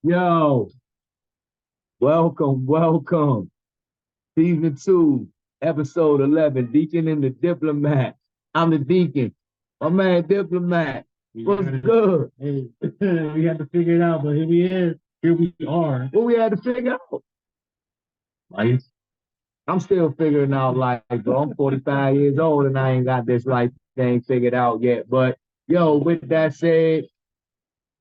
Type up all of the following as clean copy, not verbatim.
Yo, welcome. Season 2, episode 11, Deakkon and the Diplomat. I'm the Deakkon. My man, Diplomat. What's good? Hey, we had to figure it out, but here we is. Here we are. What we had to figure out? Life. I'm still figuring out life, bro. I'm 45 years old and I ain't got this life thing figured out yet. But, yo, with that said,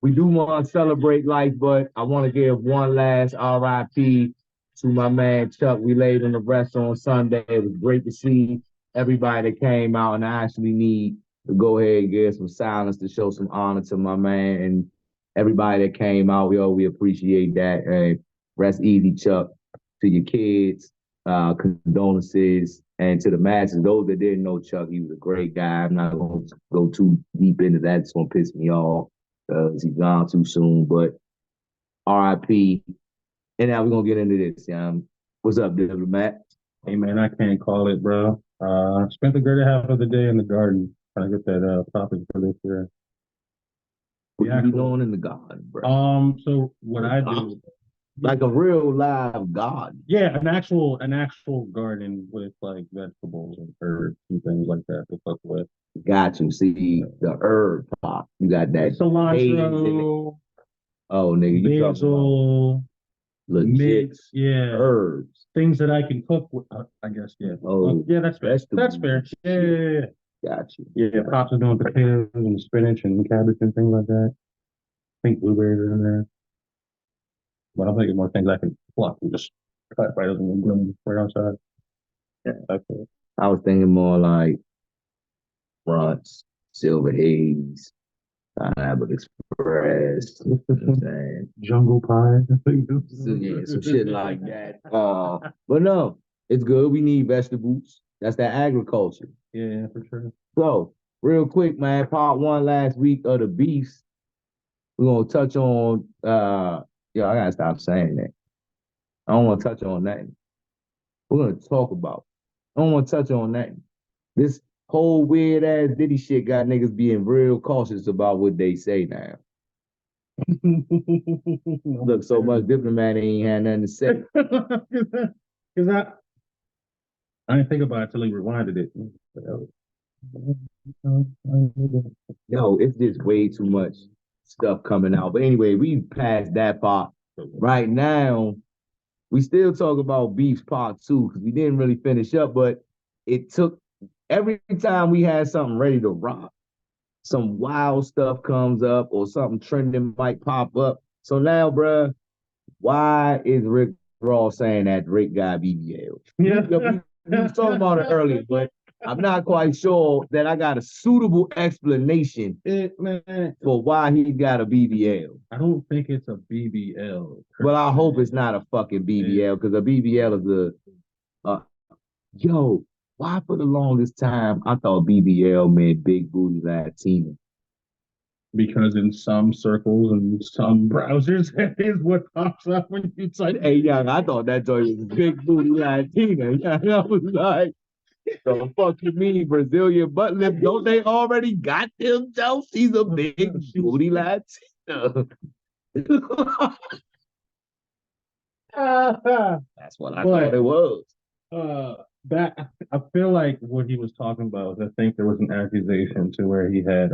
we do want to celebrate life, but I want to give one last RIP to my man Chuck. We laid in the rest on Sunday. It was great to see everybody that came out, and I actually need to go ahead and give some silence to show some honor to my man and everybody that came out. Yo, we appreciate that. Hey, rest easy, Chuck. To your kids, condolences, and to the masses, those that didn't know Chuck, he was a great guy. I'm not going to go too deep into that. It's going to piss me off because he's gone too soon. But RIP. And now we're gonna get into this. What's up, Diplomat? Hey man, I can't call it, bro. Spent the greater half of the day in the garden trying to get that topic for this year. What you be doing in the garden, bro? So what I do, like a real live garden. Yeah, an actual garden with like vegetables and herbs and things like that to cook with. Got you. See the herb pot. You got that cilantro. Oh, nigga, you basil, legit mix, yeah, herbs, things that I can cook with. I guess, yeah. Oh, yeah, that's fair. That's fair. Yeah. Got you. Yeah, Pops is doing potatoes and spinach and cabbage and things like that. I think blueberries are in there. But I'm thinking more things I can pluck and just cut right up and bloom right outside. Yeah, okay. I was thinking more like brunts, silver haze, Pineapple Express, you know what I'm saying? Jungle pie. So, yeah, some shit like that. But no, it's good. We need vegetables. That's that agriculture. Yeah, for sure. So, real quick, man, part one last week of the beast. We're gonna touch on I gotta stop saying that. I don't wanna touch on nothing. We're gonna talk about. I don't wanna touch on nothing. This whole weird ass Diddy shit got niggas being real cautious about what they say now. Look, so much Diplomat ain't had nothing to say. Because I didn't think about it until he rewinded it. Yo, it's just way too much stuff coming out. But anyway, we passed that part. Right now, we still talk about Beef's part two because we didn't really finish up, but it took every time we had something ready to rock, some wild stuff comes up or something trending might pop up. So now, bruh, why is Rick Ross saying that Drake got BBL? Yeah. We was talking about it earlier, but I'm not quite sure that I got a suitable explanation for why he got a BBL. I don't think it's a BBL. Well, I hope it's not a fucking BBL because a BBL is yo, why for the longest time I thought BBL meant big booty Latina. Because in some circles and some browsers, that is what pops up when you type. Hey, young, I thought that joint was big booty Latina. Young, I was like, the fuck you mean Brazilian butt lift? Don't they already got them jokes? She's a big booty Latina. That's what I thought it was. That I feel like what he was talking about, I think there was an accusation to where he had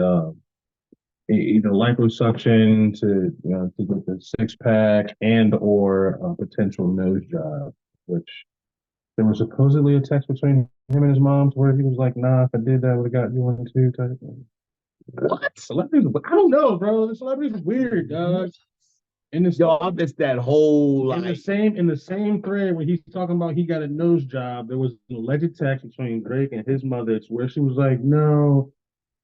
either liposuction to get the six pack and or a potential nose job, which there was supposedly a text between him and his mom to where he was like, "Nah, if I did that, I would have got you one too." Type thing. What? Celebrities? I don't know, bro. The celebrities are weird, dog. I missed that whole in the same thread where he's talking about he got a nose job. There was an alleged text between Drake and his mother where she was like, "No,"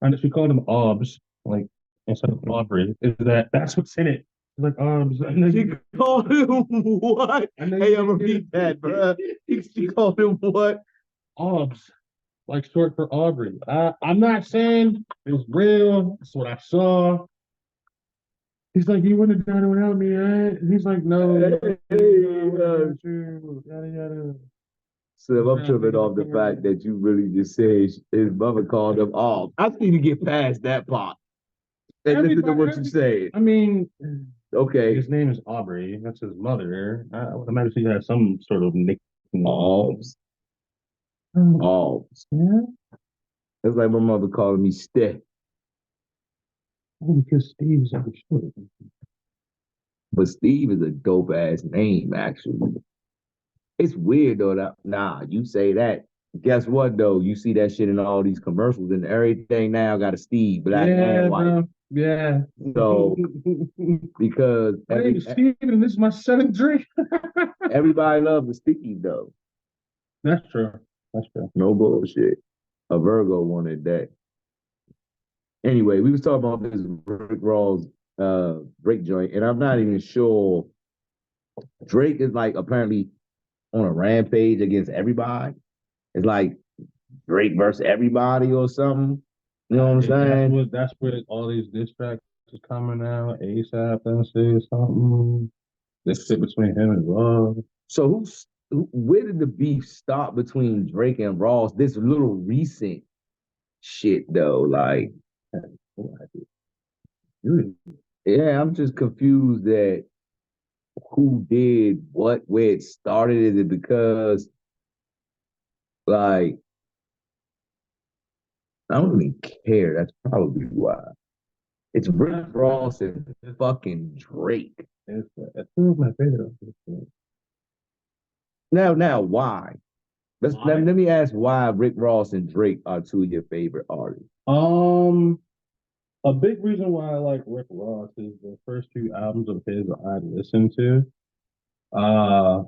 and she called him Obs, like instead of Aubrey. That's what's in it? She's like Obs. And then she called him what? Hey, I'm repeat that, bro. She called him what? Obs, like short for Aubrey. I'm not saying it's real. It's what I saw. He's like, you wouldn't have done it without me, right? He's like, no. Yada, yada. So I'm tripping off the fact that you really just said his mother called him off. I need to get past that part. And listen to what you said. I mean, Okay. His name is Aubrey. That's his mother. I would imagine he has some sort of nickname. Alms. Oh, Alms. yeah. That's like my mother calling me Steph. Oh, because Steve's like short. But Steve is a dope ass name, actually. It's weird though. That, nah, you say that. Guess what though? You see that shit in all these commercials and everything now got a Steve, black Yeah, and white. bro. Yeah. So because My name is Steven, and this is my seventh drink. everybody loves the Steve though. That's true. That's true. No bullshit. A Virgo wanted that. Anyway, we was talking about this Rick Ross Drake joint, and I'm not even sure Drake is like apparently on a rampage against everybody. It's like Drake versus everybody or something. You know what I'm saying? That's what all these diss tracks is coming out. ASAP and say something. This shit between him and Ross. So where did the beef start between Drake and Ross? This little recent shit though, like, yeah, I'm just confused that who did what, where it started. Is it because like I don't even care? That's probably why. It's Rick Ross and fucking Drake. It's two of my favorite. Now, why? Let me ask why Rick Ross and Drake are two of your favorite artists. A big reason why I like Rick Ross is the first two albums of his I listened to. Uh,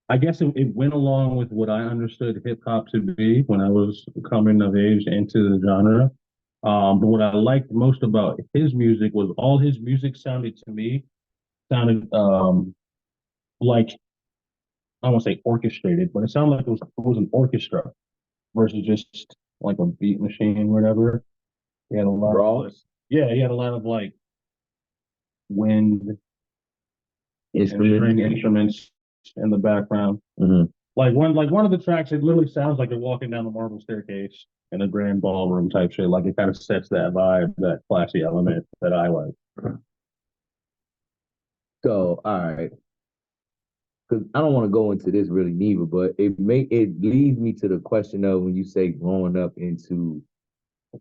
I guess it went along with what I understood hip hop to be when I was coming of age into the genre. But what I liked most about his music was all his music sounded to me sounded like I don't want to say orchestrated, but it sounded like it was an orchestra versus just like a beat machine, or whatever. He had a lot of like, Ross yeah, he had a lot of like wind and string instrument. instruments in the background. Mhm. Like one of the tracks, it literally sounds like you're walking down the marble staircase in a grand ballroom type shit. Like it kind of sets that vibe, that classy element that I like. So, all right, because I don't want to go into this really neither, but it leads me to the question of when you say growing up into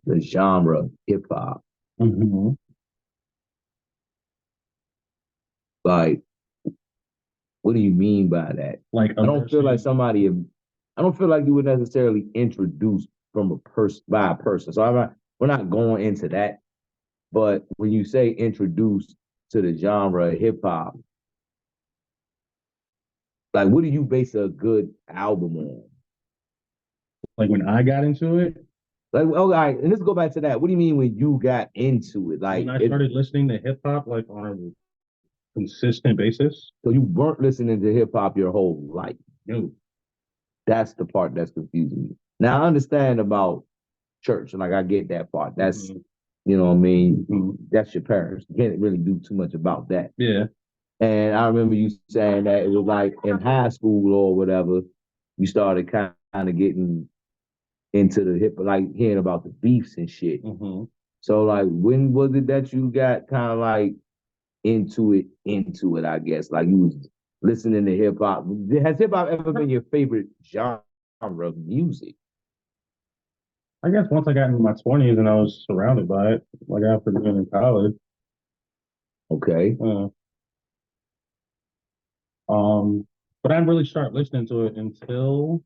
the genre hip hop, Mm-hmm. like what do you mean by that? Like I don't feel like immersive. somebody. I don't feel like you were necessarily introduced from a person by a person. So we're not going into that. But when you say introduced to the genre of hip hop, like what do you base a good album on? Like when I got into it, Like, oh, all right, and let's go back to that. What do you mean when you got into it? when Like, I started listening to hip hop, like on a consistent basis, so you weren't listening to hip hop your whole life. no. That's the part that's confusing me. Now I understand about church, and like I get that part. That's Mm-hmm. you know what I mean. Mm-hmm. That's your parents. You can't really do too much about that. Yeah. And I remember you saying that it was like in high school or whatever, you started kind of getting into the hip, like hearing about the beefs and shit. Mm-hmm. So like, when was it that you got kind of like into it, I guess. Like you was listening to hip hop. Has hip hop ever been your favorite genre of music? I guess once I got into my 20s and I was surrounded by it, like after being in college. Okay. Uh, um, but I didn't really start listening to it until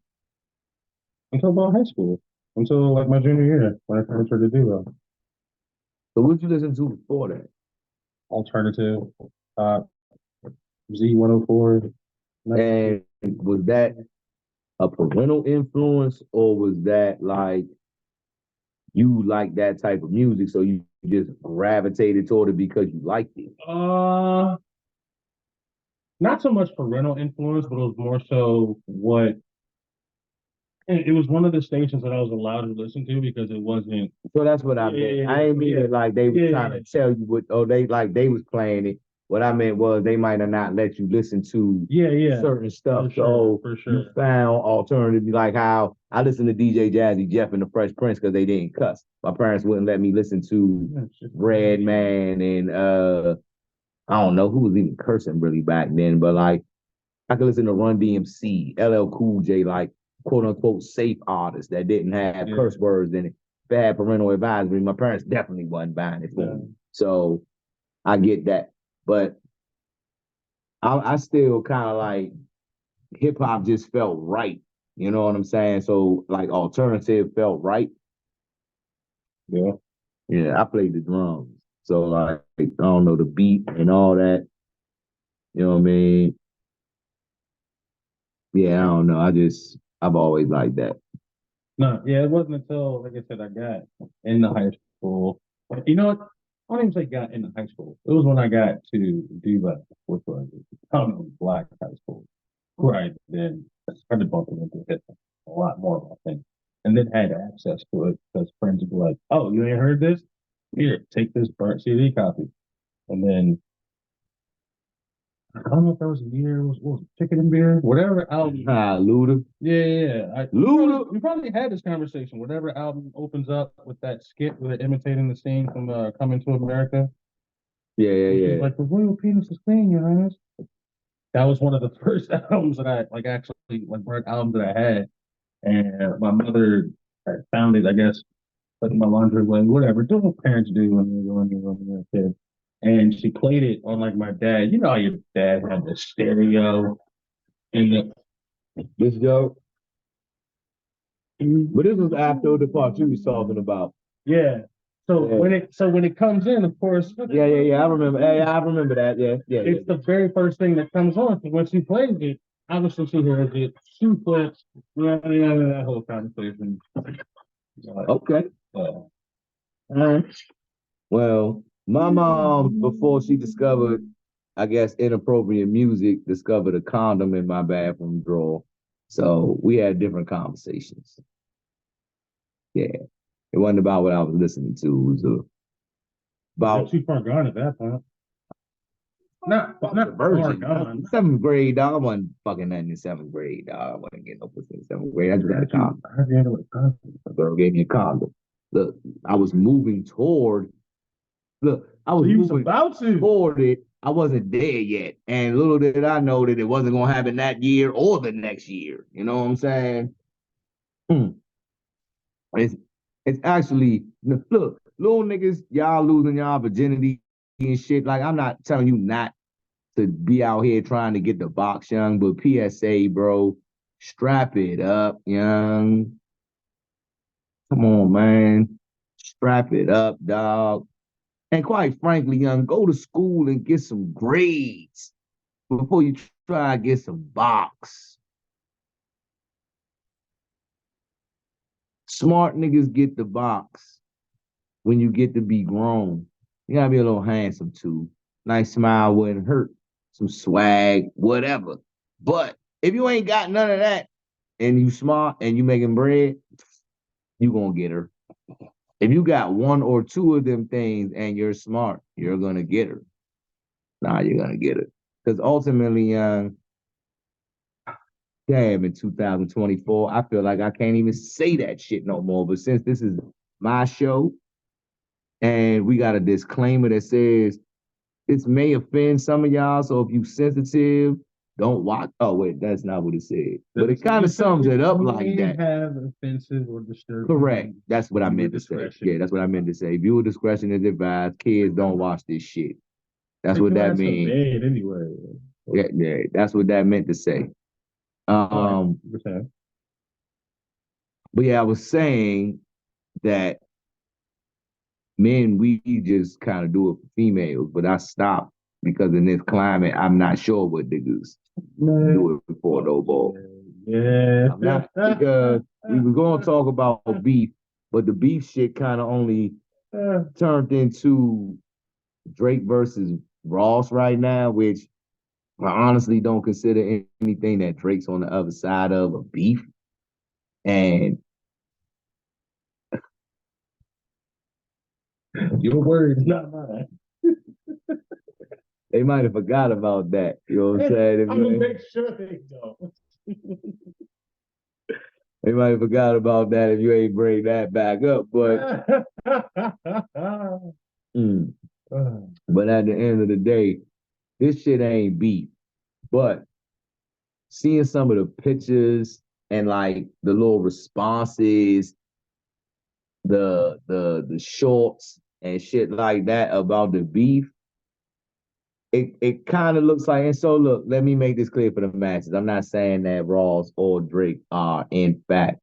about high school, until like my junior year when I transferred to Duo. So what did you listen to before that? Alternative, uh, Z 104. And was that a parental influence or was that like you like that type of music so you just gravitated toward it because you liked it? Not so much parental influence, but it was more so what it was one of the stations that I was allowed to listen to because it wasn't. So that's what I meant. I ain't mean it like they was trying to tell you what, oh, they was playing it. What I meant was they might have not let you listen to Yeah, certain stuff. for sure, So for you sure. found alternative, like how I listened to DJ Jazzy Jeff and the Fresh Prince because they didn't cuss. My parents wouldn't let me listen to Red Man and I don't know who was even cursing really back then, but like I could listen to Run DMC, LL Cool J, like quote unquote safe artists that didn't have curse words in it. Bad parental advisory. My parents definitely wasn't buying it for me. So I get that. But I still kind of like hip hop just felt right. You know what I'm saying? So like alternative felt right. Yeah. Yeah, I played the drums. So like I don't know the beat and all that. You know what I mean? Yeah, I don't know. I've always liked that. No, yeah, it wasn't until, like I said, I got into high school. You know what? I don't even say got into high school. It was when I got to Diva, which was common black high school, right? Then I started bumping into hip hop a lot more, I think, and then had access to it because friends would be like, "Oh, you ain't heard this? Here, take this burnt CD copy." And then I don't know if that was a year, what was it, Chicken and Beer, whatever album. Luda. Yeah. Luda. We probably had this conversation. Whatever album opens up with that skit where they're imitating the scene from Coming to America. Which is Yeah. like the royal penis is clean, Your Highness. That was one of the first albums that I like actually like burnt albums that I had. And my mother had found it, I guess, put in my laundry away, whatever. Do what parents do when you're a kid. And she played it on like my dad. You know how your dad had the stereo in the This joke. But this was after the part you was talking about. yeah. So when it comes in, of course. Yeah. I remember. Hey, I remember that. Yeah. It's the very first thing that comes on. So when she plays it, obviously she hears it. She flips. That whole conversation. Okay. All right. Well, my mom, before she discovered, I guess, inappropriate music, discovered a condom in my bathroom drawer. So we had different conversations. Yeah. It wasn't about what I was listening to. It was about too far gone at that point. Not virgin. far gone. Seventh grade, dog. I wasn't fucking nothing in seventh grade, dog. I wasn't getting no pussy in seventh grade. I just had a condom. A girl gave me a condom. Look, I was moving toward. Look, I was moving about to toward it. I wasn't there yet, and little did I know that it wasn't gonna happen that year or the next year. You know what I'm saying? Hmm. It's it's actually look, little niggas, y'all losing y'all virginity and shit. Like I'm not telling you not to be out here trying to get the box, young, but PSA, bro, strap it up, young. Come on, man. Strap it up, dog. And quite frankly, young, go to school and get some grades before you try to get some box. Smart niggas get the box when you get to be grown. You gotta be a little handsome too. Nice smile wouldn't hurt. Some swag, whatever. But if you ain't got none of that and you smart and you making bread, you gonna get her. If you got one or two of them things and you're smart, you're gonna get her. Nah, you're gonna get it. Because ultimately, damn, in 2024, I feel like I can't even say that shit no more. But since this is my show and we got a disclaimer that says this may offend some of y'all, so if you sensitive, don't watch. Oh wait, that's not what it said. But it kind of sums it up like that. Have offensive or disturbing. Correct. That's what I meant to say. Yeah, that's what I meant to say. Viewer discretion is advised. Kids don't watch this shit. That's what that means. Anyway. Yeah, that's what that meant to say. But yeah, I was saying that men, we just kind of do it for females, but I stopped because in this climate, I'm not sure what niggas do it for no more. Yeah. I'm not, because we were going to talk about beef, but the beef shit kind of only turned into Drake versus Ross right now, which I honestly don't consider anything that Drake's on the other side of a beef. And your words, not mine. They might have forgot about that. You know what I'm saying? I'm gonna make sure they don't. They might have forgot about that if you ain't bring that back up. But mm, but at the end of the day, this shit ain't beef. But seeing some of the pictures and like the little responses, the shorts and shit like that about the beef, it kind of looks like. And so look, let me make this clear for the masses. I'm not saying that Ross or Drake are in fact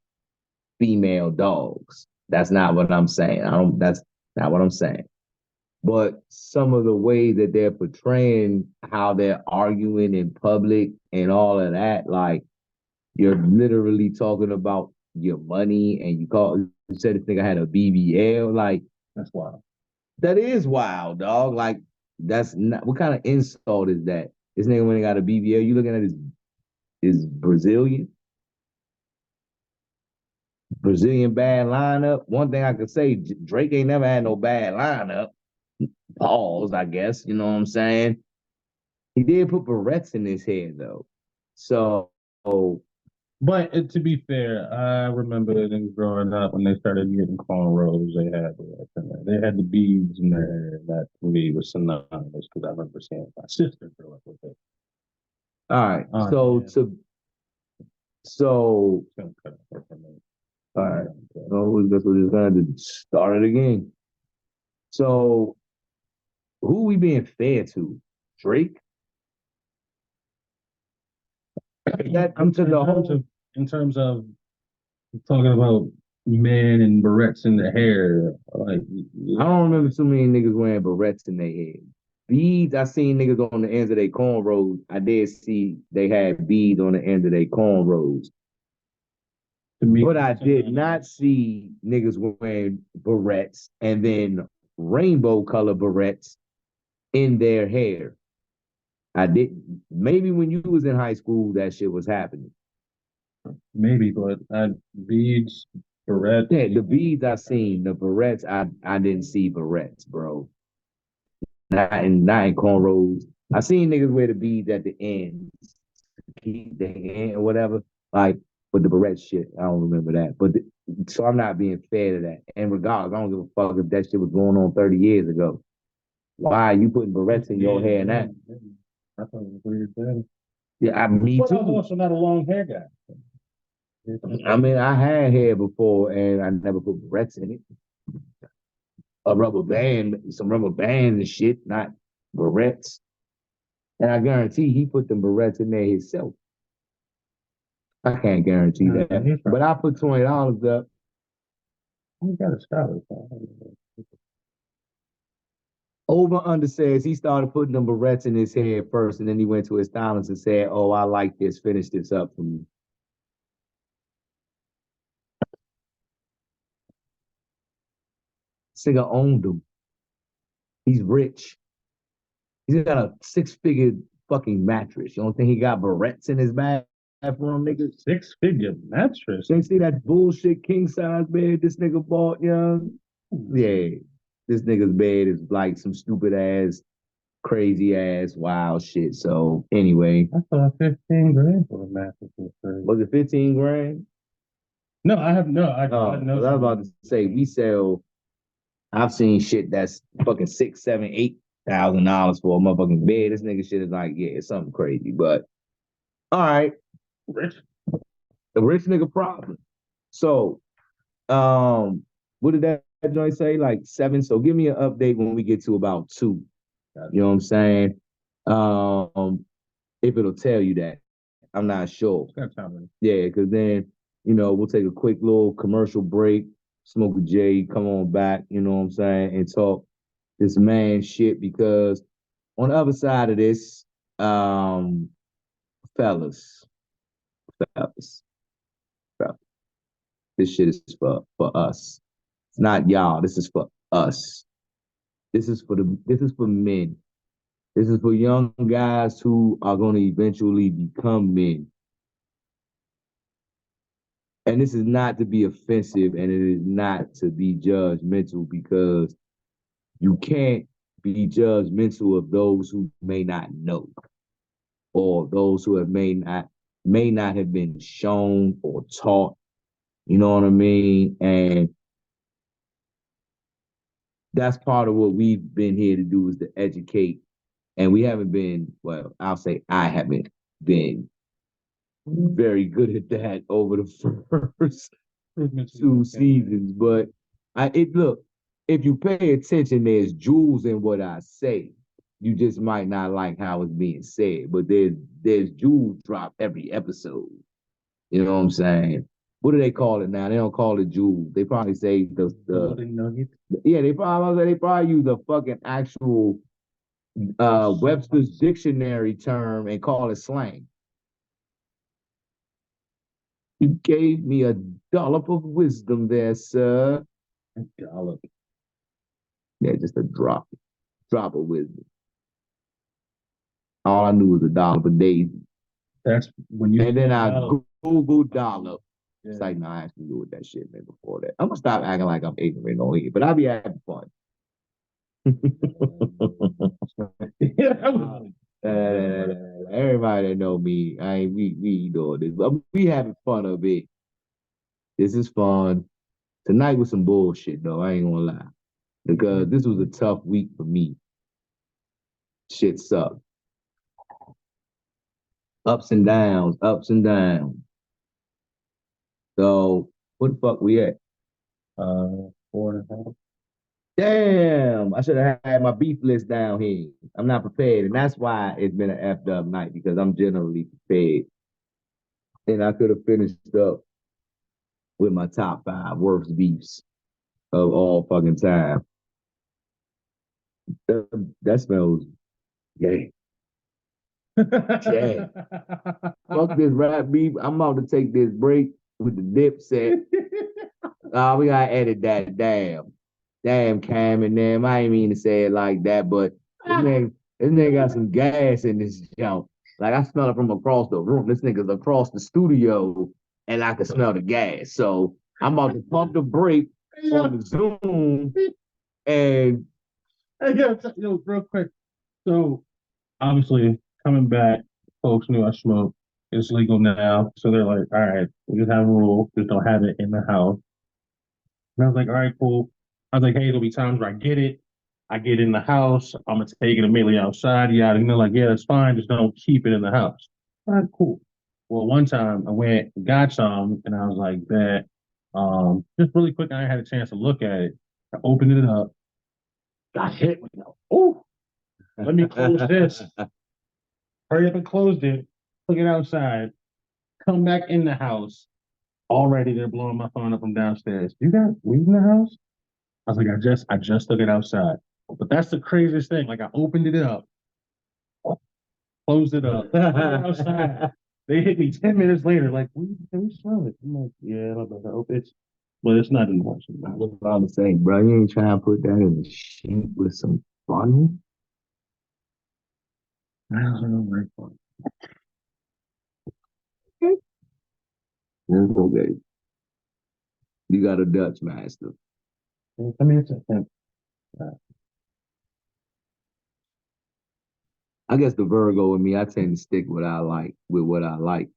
female dogs. That's not what I'm saying. I don't. That's not what I'm saying. But some of the ways that they're portraying how they're arguing in public and all of that, like you're literally talking about your money and you said this nigga had a BBL. Like That's wild. that is wild, dog. Like that's not what kind of insult is that? This nigga when he got a BBL, you looking at his Brazilian bad lineup. One thing I could say, Drake ain't never had no bad lineup. Pause, I guess. You know what I'm saying? He did put barrettes in his head though. So But to be fair, I remember them growing up when they started getting cornrows. They had the beads in their hair. That to me was synonymous because I remember seeing my sister grow up with it. all right. Oh, So man. so It's gonna cut it short for me. all right. So I guess we're just gonna have to start it again. So who we being fair to? Drake? That In terms of talking about men and barrettes in the hair, like I don't remember too many niggas wearing barrettes in their head. Beads, I seen niggas on the ends of their cornrows. I did see they had beads on the end of their cornrows. to me, But I did not see niggas wearing barrettes and then rainbow color barrettes in their hair. I didn't. Maybe when you was in high school, that shit was happening. maybe, but beads, barrettes. Yeah, the beads I seen, the barrettes I didn't see barrettes, bro. Not in cornrows. I seen niggas wear the beads at the end, keep the hand or whatever. Like, but the barrette shit, I don't remember that. So I'm not being fair to that. And regardless, I don't give a fuck if that shit was going on 30 years ago. Why are you putting barrettes in your hair now? I thought it was weird then. Yeah, me But too. I'm also not a long hair guy. I mean, I had hair before and I never put barrettes in it. A rubber band, some rubber bands and shit, not barrettes. And I guarantee he put them barrettes in there himself. I can't guarantee that. But I put $20 up. You got a stylist. Over under says he started putting them barrettes in his head first, and then he went to his stylist and said, "Oh, I like this. Finish this up for me." This nigga owned them. He's rich. He's got a six-figure fucking mattress. You don't think he got barrettes in his bathroom, nigga? Six-figure mattress. You see that bullshit king size bed this nigga bought, young? Yeah. This nigga's bed is like some stupid ass, crazy ass, wild shit. So anyway. I thought 15 grand for a mattress was crazy. Was it 15 grand? No, I have no. I know. I was about to say we sell. I've seen shit that's fucking $6, $7, $8,000 for a motherfucking bed. This nigga shit is like, yeah, it's something crazy. But all right, Rich. the rich nigga problem. So, what did that joint say? Like 7. So give me an update when we get to about 2. You know what I'm saying? If it'll tell you that, I'm not sure. Yeah, because then we'll take a quick little commercial break, smoke a J, come on back. You know what I'm saying, and talk this man shit because on the other side of this, fellas, fellas, fellas, this shit is for us. It's not y'all. This is for us. This is for men. This is for young guys who are going to eventually become men. And this is not to be offensive and it is not to be judgmental because you can't be judgmental of those who may not know, or those who may not have been shown or taught. You know what I mean? And that's part of what we've been here to do, is to educate. And we haven't been, well, I'll say I haven't been very good at that over the first two seasons. But look, if you pay attention, there's jewels in what I say. You just might not like how it's being said, but there's jewels drop every episode. You know what I'm saying? What do they call it now? They don't call it jewels. They probably say the nugget. yeah. They probably use a fucking actual Webster's dictionary term and call it slang. You gave me a dollop of wisdom there, sir. A dollop. Yeah, just a drop of wisdom. All I knew was a dollop a day. That's when you. And then I Google dollop. Yeah. It's like, no, I actually knew what that shit meant before that. I'm gonna stop acting like I'm ignorant on here, but I'll be having fun. Everybody that know me, we doing this, but we having fun of it. This is fun. Tonight was some bullshit though. I ain't gonna lie, because this was a tough week for me. Shit sucked. Ups and downs, ups and downs. So what the fuck we at? 4.5. Damn, I should have had my beef list down here. I'm not prepared, and that's why it's been an effed up night, because I'm generally prepared. And I could have finished up with my top 5 worst beefs of all fucking time. That smells gay. Yeah. Fuck this rap beef. I'm about to take this break with the Dipset. We gotta edit that. Damn, Cam and them. I ain't mean to say it like that, but this nigga got some gas in this jump. Like, I smell it from across the room. This nigga's across the studio, and I can smell the gas. So I'm about to pump the brake on the Zoom, and Real quick. So obviously coming back, folks knew I smoked. It's legal now, so they're like, all right, we just have a rule, just don't have it in the house. And I was like, all right, cool. I was like, hey, there'll be times where I get it. I get in the house. I'm gonna take it immediately outside. Yeah, and they're like, yeah, that's fine. Just don't keep it in the house. All right, cool. Well, one time I went and got some, and I was like, that. Just really quick, I had a chance to look at it. I opened it up, got hit with it. Oh, let me close this. Hurry up and closed it. Took it outside. Come back in the house. Already they're blowing my phone up from downstairs. You got weed in the house? I was like, I just took it outside. But that's the craziest thing. Like, I opened it up, closed it up, took it outside. They hit me 10 minutes later, like, can we smell it? I'm like, yeah, I hope but it's not in the house. I was about to say, bro, you ain't trying to put that in the sheet with some fun? I don't know, very fun. It's okay. You got a Dutch master. I mean, it's a thing. I guess the Virgo in me, I tend to stick with what I like.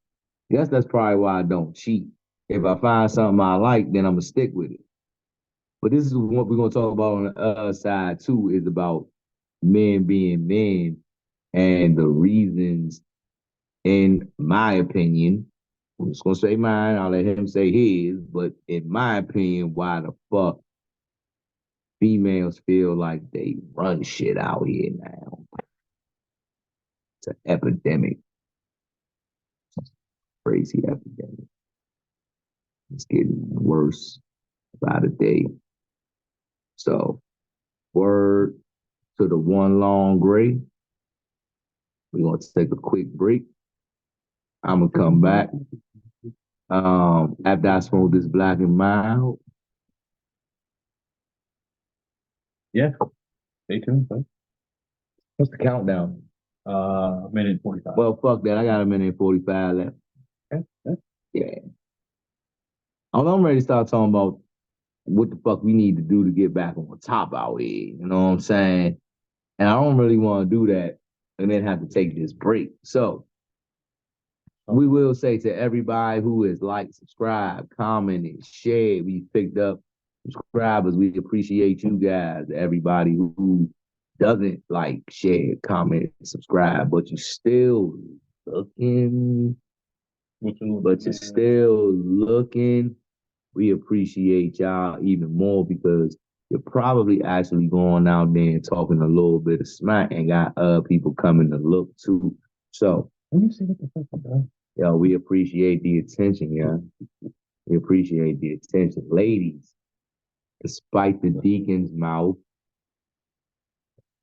Guess that's probably why I don't cheat. If I find something I like, then I'm gonna stick with it. But this is what we're gonna talk about on the other side too, is about men being men and the reasons, in my opinion, I'm just gonna say mine, I'll let him say his, but in my opinion, why the fuck females feel like they run shit out here now. It's an epidemic. Crazy epidemic. It's getting worse by the day. So, word to the one long gray. We're gonna take a quick break. I'm gonna come back. After I smoke this black and mild. Yeah. Stay tuned. What's the countdown? Minute 45. Well, fuck that. I got a minute and 45 left. Okay. Yeah. I'm ready to start talking about what the fuck we need to do to get back on top out here. You know what I'm saying? And I don't really want to do that and then have to take this break. So we will say to everybody who is like, subscribe, commented, shared, we picked up subscribers. We appreciate you guys. Everybody who doesn't like, share, comment, subscribe, but you still looking, but you're still looking. We appreciate y'all even more because you're probably actually going out there and talking a little bit of smack and got people coming to look too. So let me see what the fuck you done. yo, we appreciate the attention, yeah. We appreciate the attention. Ladies, despite the deacon's mouth,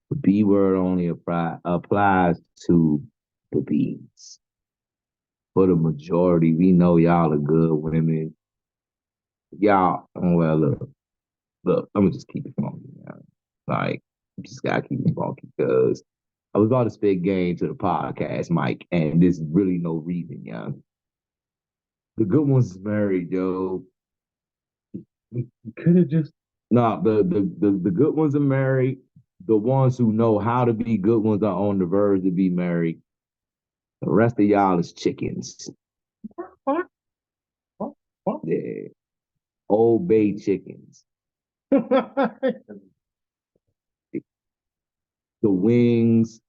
the B word only applies to the bees. For the majority, we know y'all are good women. Y'all, well, look, I'm gonna just keep it funky, man. Like, just gotta keep it funky because I was about to spit game to the podcast, Mike, and there's really no reason, young. The good ones is married, yo. You could have just No, the good ones are married. The ones who know how to be good ones are on the verge to be married. The rest of y'all is chickens. Yeah. Old Bay chickens. The wings,